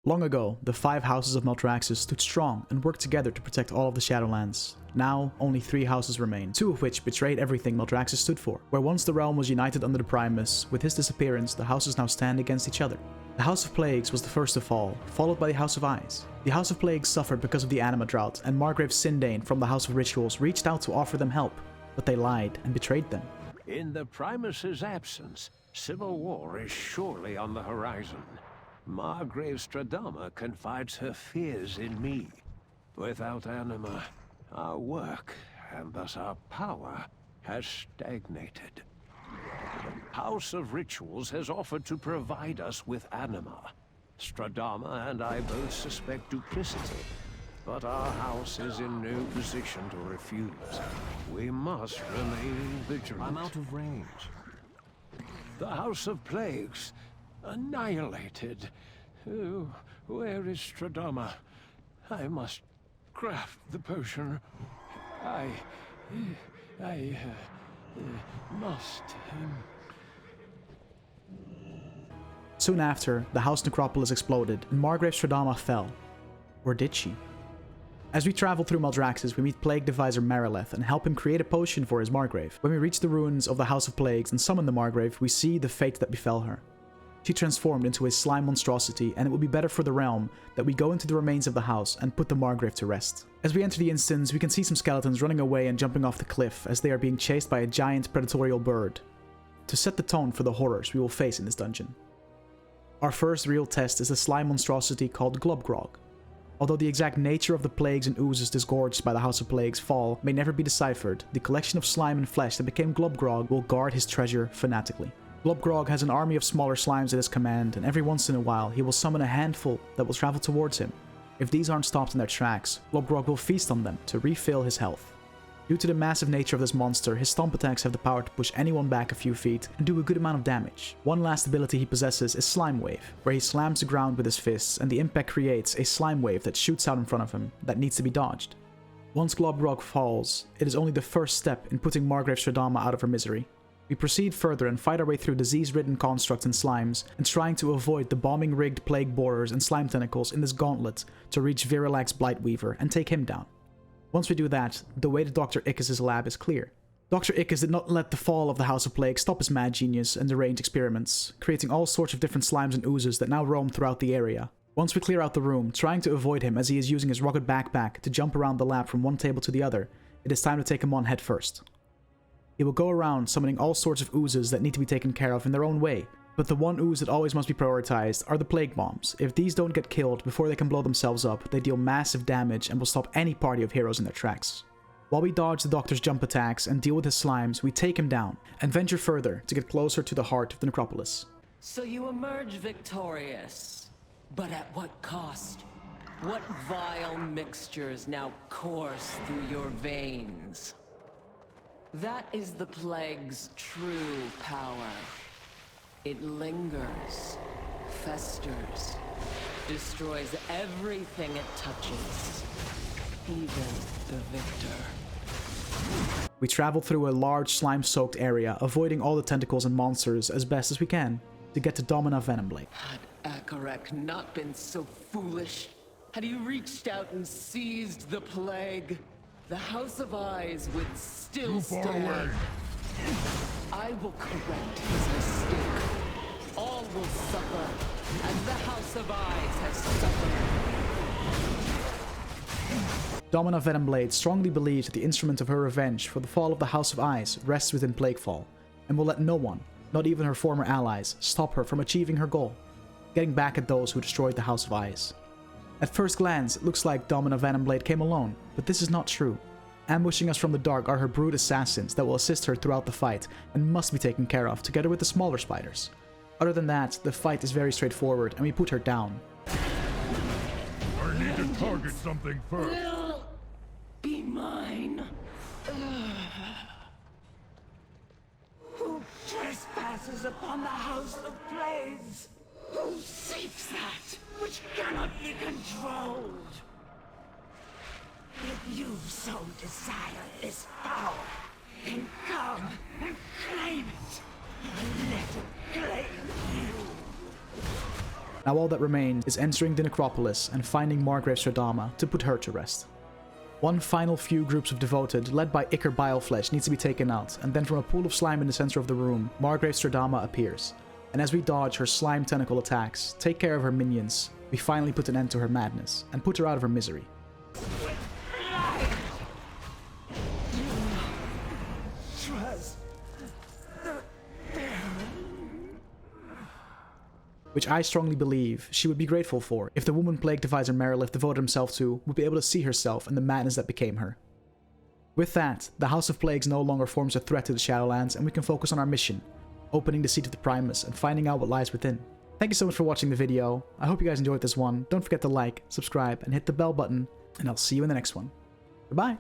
Long ago, the 5 houses of Maldraxxus stood strong and worked together to protect all of the Shadowlands. Now, only 3 houses remain, 2 of which betrayed everything Maldraxxus stood for. Where once the realm was united under the Primus, with his disappearance, the houses now stand against each other. The House of Plagues was the first to fall, followed by the House of Eyes. The House of Plagues suffered because of the anima drought, and Margrave Stradama from the House of Rituals reached out to offer them help, but they lied and betrayed them. In the Primus's absence, civil war is surely on the horizon. Margrave Stradama confides her fears in me. Without anima, our work, and thus our power, has stagnated. The House of Rituals has offered to provide us with anima. Stradama and I both suspect duplicity, but our house is in no position to refuse. We must remain vigilant. I'm out of range. The House of Plagues, annihilated. Oh, where is Stradama? I must craft the potion. I must. Soon after, the House Necropolis exploded and Margrave Stradama fell. Or did she? As we travel through Maldraxxus, we meet Plague Deviser Marileth and help him create a potion for his Margrave. When we reach the ruins of the House of Plagues and summon the Margrave, we see the fate that befell her. She transformed into a slime monstrosity, and it will be better for the realm that we go into the remains of the house and put the Margrave to rest. As we enter the instance, we can see some skeletons running away and jumping off the cliff as they are being chased by a giant predatorial bird, to set the tone for the horrors we will face in this dungeon. Our first real test is the slime monstrosity called Glubgrog. Although the exact nature of the plagues and oozes disgorged by the House of Plagues fall may never be deciphered, the collection of slime and flesh that became Glubgrog will guard his treasure fanatically. Glubgrog has an army of smaller slimes at his command, and every once in a while he will summon a handful that will travel towards him. If these aren't stopped in their tracks, Glubgrog will feast on them to refill his health. Due to the massive nature of this monster, his stomp attacks have the power to push anyone back a few feet and do a good amount of damage. One last ability he possesses is Slime Wave, where he slams the ground with his fists and the impact creates a slime wave that shoots out in front of him that needs to be dodged. Once Glubgrog falls, it is only the first step in putting Margrave Stradama out of her misery. We proceed further and fight our way through disease-ridden constructs and slimes, and trying to avoid the bombing-rigged plague borers and slime tentacles in this gauntlet to reach Virilax Blightweaver and take him down. Once we do that, the way to Dr. Ickes' lab is clear. Dr. Ickes did not let the fall of the House of Plague stop his mad genius and deranged experiments, creating all sorts of different slimes and oozes that now roam throughout the area. Once we clear out the room, trying to avoid him as he is using his rocket backpack to jump around the lab from one table to the other, it is time to take him on head first. He will go around summoning all sorts of oozes that need to be taken care of in their own way, but the one ooze that always must be prioritized are the plague bombs. If these don't get killed before they can blow themselves up, they deal massive damage and will stop any party of heroes in their tracks. While we dodge the Doctor's jump attacks and deal with his slimes, we take him down and venture further to get closer to the heart of the necropolis. So you emerge victorious, but at what cost? What vile mixtures now course through your veins? That is the plague's true power. It lingers, festers, destroys everything it touches, even the victor. We travel through a large slime-soaked area, avoiding all the tentacles and monsters as best as we can, to get to Domina Venomblade. Had Akarek not been so foolish, had he reached out and seized the plague, the House of Eyes would still stand. I will correct his mistake. All will suffer, as the House of Eyes has suffered. Domina Venomblade strongly believes that the instrument of her revenge for the fall of the House of Eyes rests within Plaguefall, and will let no one, not even her former allies, stop her from achieving her goal, getting back at those who destroyed the House of Eyes. At first glance, it looks like Domina Venomblade came alone, but this is not true. Ambushing us from the dark are her brood assassins that will assist her throughout the fight and must be taken care of together with the smaller spiders. Other than that, the fight is very straightforward and we put her down. I need to target something first. Will be mine. Who trespasses upon the House of Plagues? Who seeks that which cannot be controlled? If you so desire this power, then come and claim it. And let it claim you. Now all that remains is entering the necropolis and finding Margrave Stradama to put her to rest. One final few groups of devoted, led by Iker Bileflesh, needs to be taken out, and then from a pool of slime in the center of the room, Margrave Stradama appears. And as we dodge her slime tentacle attacks, take care of her minions, we finally put an end to her madness, and put her out of her misery. Which I strongly believe she would be grateful for if the woman Plague Divisor Merilith devoted himself to would be able to see herself and the madness that became her. With that, the House of Plagues no longer forms a threat to the Shadowlands, and we can focus on our mission, opening the Seat of the Primus and finding out what lies within. Thank you so much for watching the video. I hope you guys enjoyed this one. Don't forget to like, subscribe, and hit the bell button, and I'll see you in the next one. Goodbye!